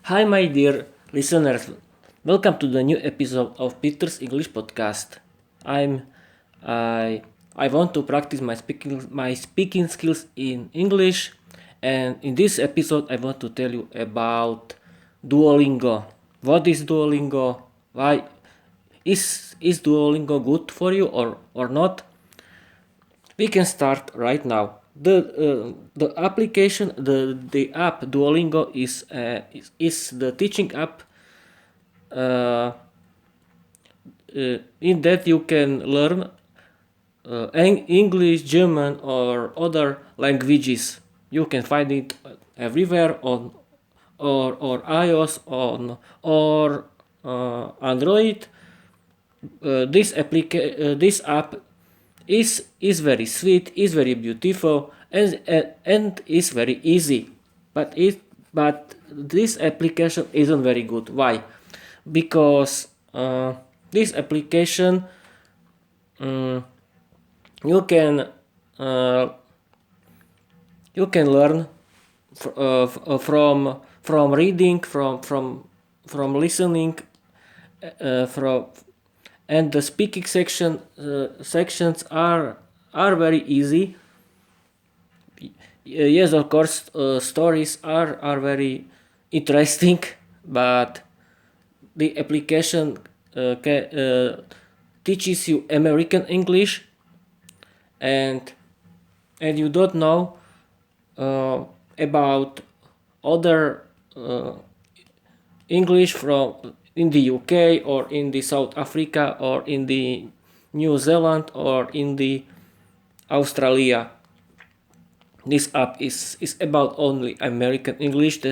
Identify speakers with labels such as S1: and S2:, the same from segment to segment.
S1: Hi, my dear listeners. Welcome to the new episode of Peter's English podcast. I'm I I want to practice my speaking skills in English, and in this episode, I want to tell you about Duolingo. What is Duolingo? Why is Duolingo good for you or not? We can start right now. The application the app Duolingo is the teaching app uh, in that you can learn English, German, or other languages. You can find it everywhere on or iOS on or Android. This app is very sweet, is very beautiful, and is very easy. But this application isn't very good. Why? Because this application um, you can uh, you can learn from reading, from listening, from and the speaking sections are very easy. Yes, of course, stories are very interesting, but the application teaches you American English, and you don't know about other English from in the UK or in the South Africa or in the New Zealand or in the Australia. This app is about only American English.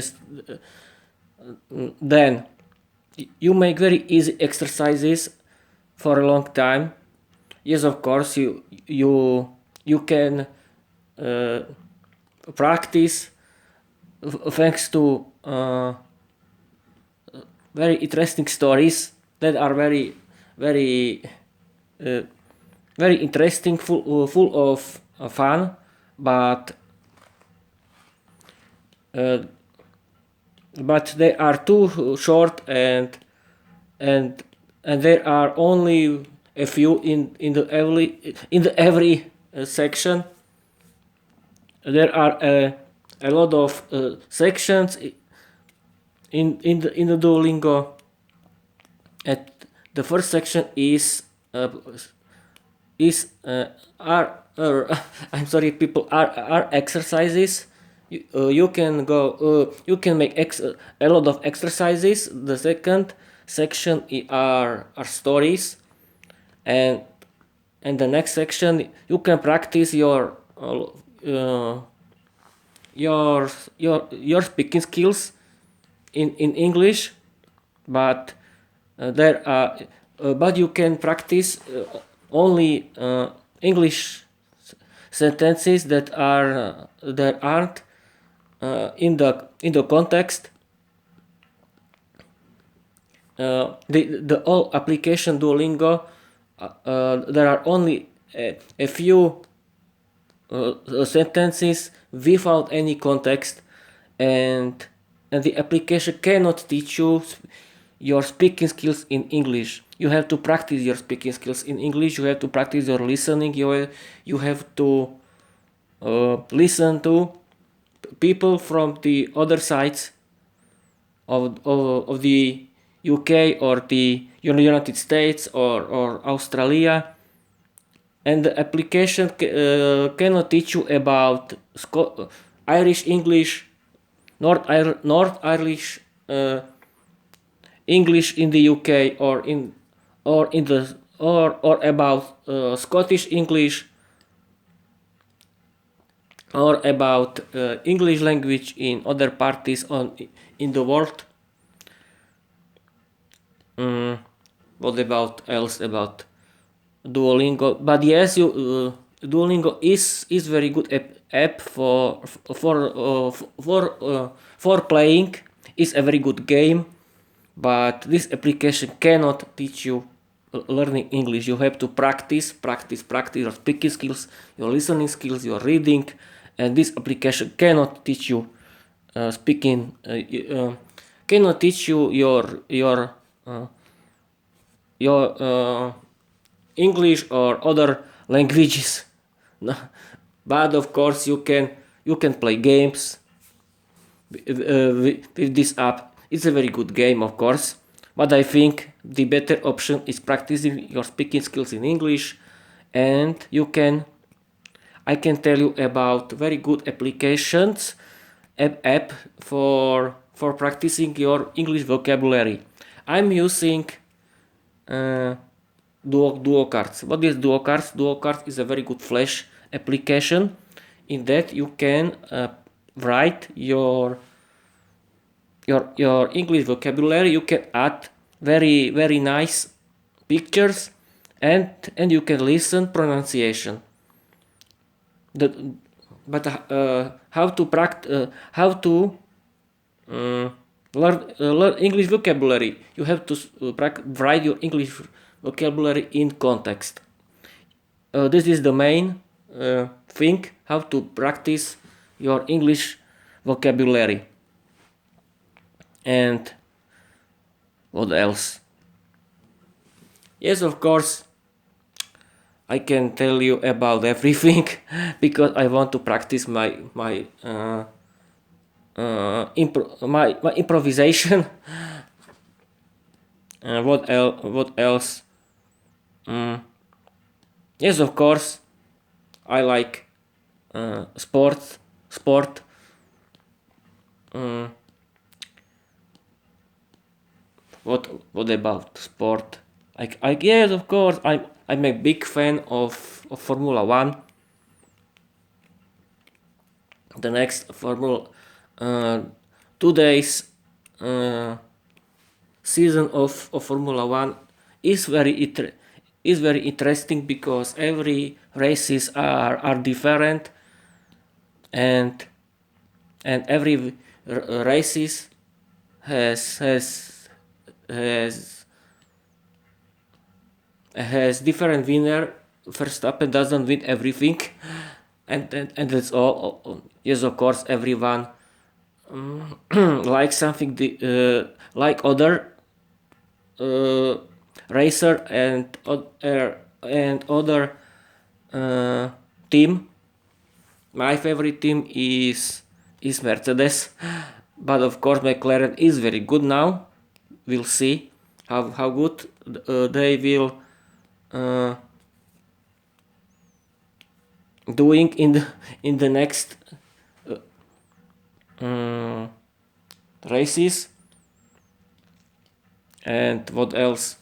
S1: Then you make very easy exercises for a long time. Yes, of course, you can uh, practice thanks to very interesting stories that are very uh, very interesting, full of fun, but uh, they are too short, and there are only a few in the every section. There are a lot of sections in the Duolingo. At the first section is I'm sorry, people are exercises. You can go. You can make a lot of exercises. The second section are stories, and the next section you can practice uh, your speaking skills in English, but there are but you can practice only sentences that aren't in the context. The whole application Duolingo, there are only a few sentences without any context, and the application cannot teach you your speaking skills in English. You have to practice your speaking skills in English. You have to practice your listening. You have to listen to people from the other sides of the UK or the United States or Australia, and the application cannot teach you about Irish English, North Irish English in the UK, or about Scottish English, or about English language in other parties in the world. Mm, what about else about Duolingo? But yes, Duolingo is very good app for playing. It's a very good game, but this application cannot teach you learning English. You have to practice your speaking skills, your listening skills, your reading, and this application cannot teach you speaking cannot teach you your English or other languages. No. But of course you can play games with this app. It's a very good game, of course, but I think the better option is practicing your speaking skills in English, and I can tell you about very good applications app for practicing your English vocabulary. I'm using DuoCards. What is DuoCards? DuoCards is a very good Flash application. In that you can write your English vocabulary. You can add very nice pictures, and you can listen pronunciation. But how to learn English vocabulary? You have to write your English vocabulary in context. This is the main thing, how to practice your English vocabulary. And what else? Yes, of course, I can tell you about everything because I want to practice my improvisation. What else? Yes, of course, I like sport. What about sport? Yes, of course, I'm a big fan of Formula One. The next Formula today's season of Formula One is very interesting because every races are different, and every races has different winner. Verstappen doesn't win everything, and that's all. Yes, of course, everyone like something like other racer and other team. My favorite team is Mercedes, but of course McLaren is very good now. We'll see how good they will doing in the next races. And what else?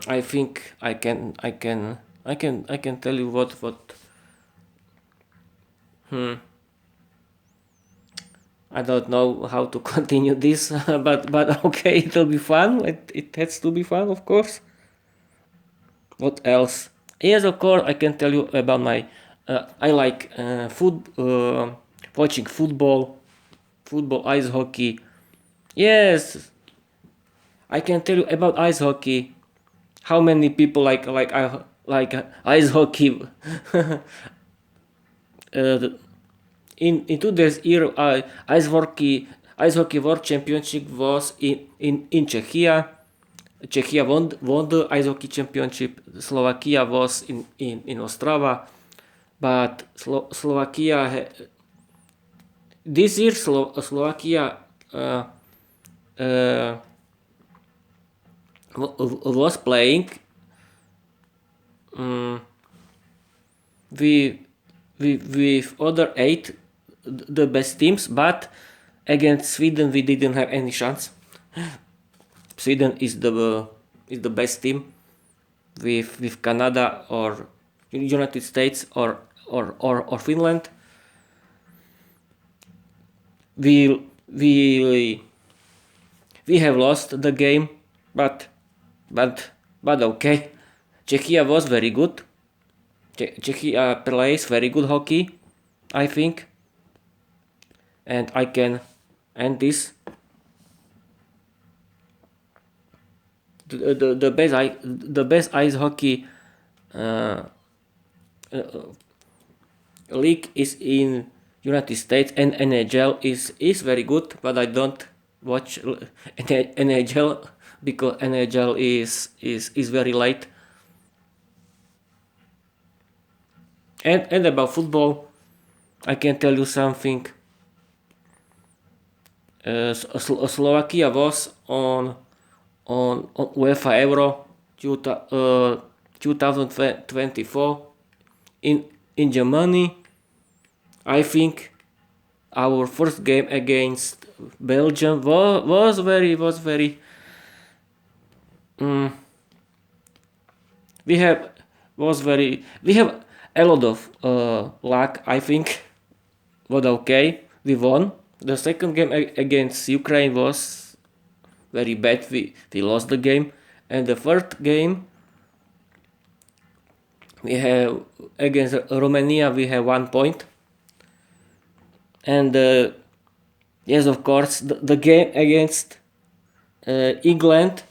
S1: I think I can tell you what I don't know how to continue this, but okay, it'll be fun. It has to be fun, of course. What else? Yes, of course, I can tell you about my. I like watching football, ice hockey. Yes, I can tell you about ice hockey. How many people like ice hockey? In today's year, ice hockey world championship was in Czechia. Czechia won the ice hockey championship. Slovakia was in Ostrava, but Slovakia this year Slovakia was playing with other 8 the best teams, but against Sweden we didn't have any chance. Sweden is the best team with Canada or United States or Finland. We have lost the game, but okay. Czechia was very good. Czechia plays very good hockey, I think, and I can end this. The best ice hockey league is in United States, and NHL is very good, but I don't watch NHL because NHL is very late. And about football, I can tell you something. Slovakia was on UEFA Euro 2024 in Germany. I think our first game against Belgium was very we have a lot of luck. I think was okay. We won. The second game against Ukraine was very bad. We lost the game, and the third game we have against Romania. We have 1 point, and yes, of course, the game against England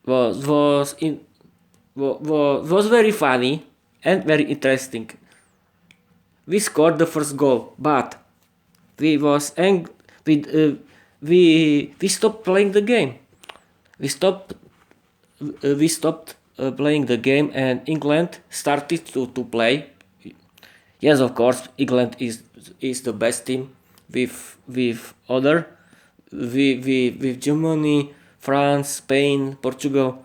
S1: was very funny and very interesting. We scored the first goal, but we stopped playing the game. We stopped playing the game, and England started to play. Yes, of course, England is the best team with Germany, France, Spain, Portugal,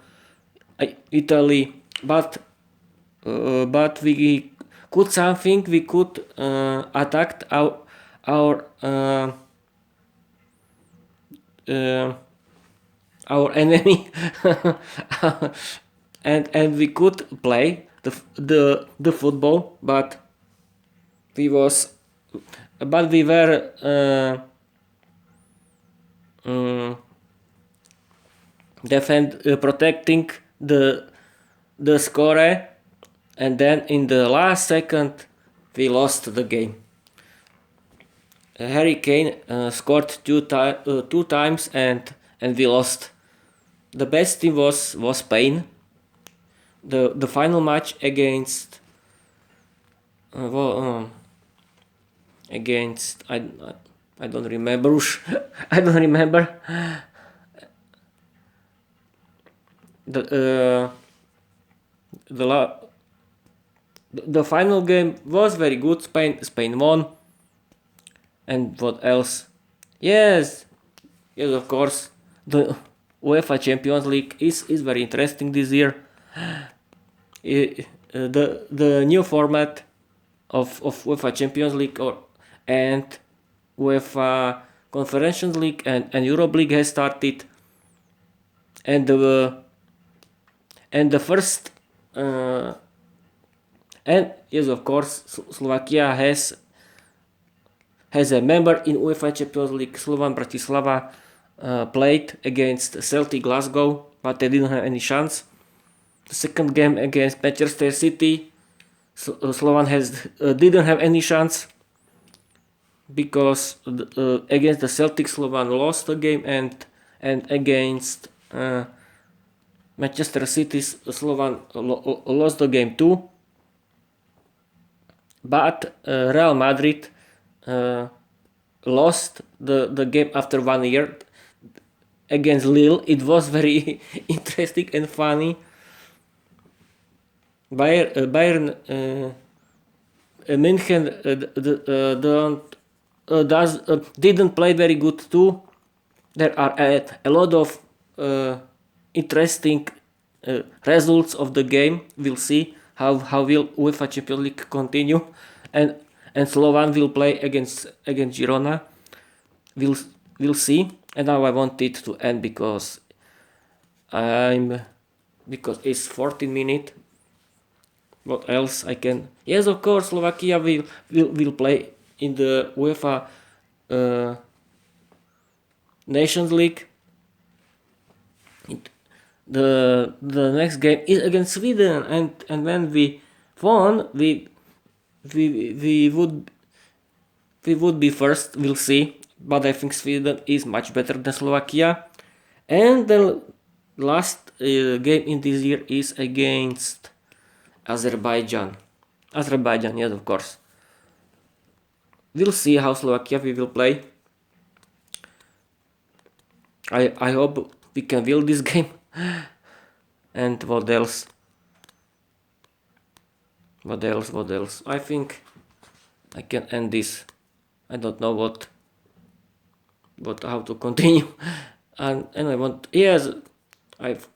S1: Italy, but we could something. We could attack our enemy and we could play the football, but we were protecting the score, and then in the last second we lost the game. Harry Kane scored two times and we lost. The best team was Spain. The final match against against I don't remember. I don't remember. The final game was very good. Spain won. And what else? Yes, of course. The UEFA Champions League is very interesting this year. The new format of UEFA Champions League and UEFA Conference League and Europe League has started, and the first and yes, of course, Slovakia has a member in UEFA Champions League. Slovan Bratislava played against Celtic Glasgow, but they didn't have any chance. The second game against Manchester City, Slovan didn't have any chance because against the Celtic, Slovan lost the game, and against Manchester City, Slovan lost the game too. But Real Madrid lost the game after 1 year against Lille. It was very interesting and funny. Bayern München didn't play very good too. There are a lot of interesting results of the game. We'll see how will UEFA Champions League continue, and Slovan will play against Girona. We'll see. And now I want it to end because it's 14 minutes. What else I can? Yes, of course, Slovakia will play in the UEFA Nations League. The next game is against Sweden, and when we won, we would be first. We'll see, but I think Sweden is much better than Slovakia. And the last game in this year is against Azerbaijan. Yes, of course. we'll see how Slovakia we will play. I hope we can win this game. And what else? What else? I think I can end this. I don't know how to continue. And yes, I've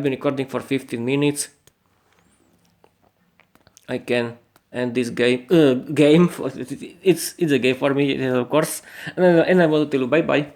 S1: been recording for 15 minutes. I can end this game. It's a game for me, of course. And I want to tell you bye bye.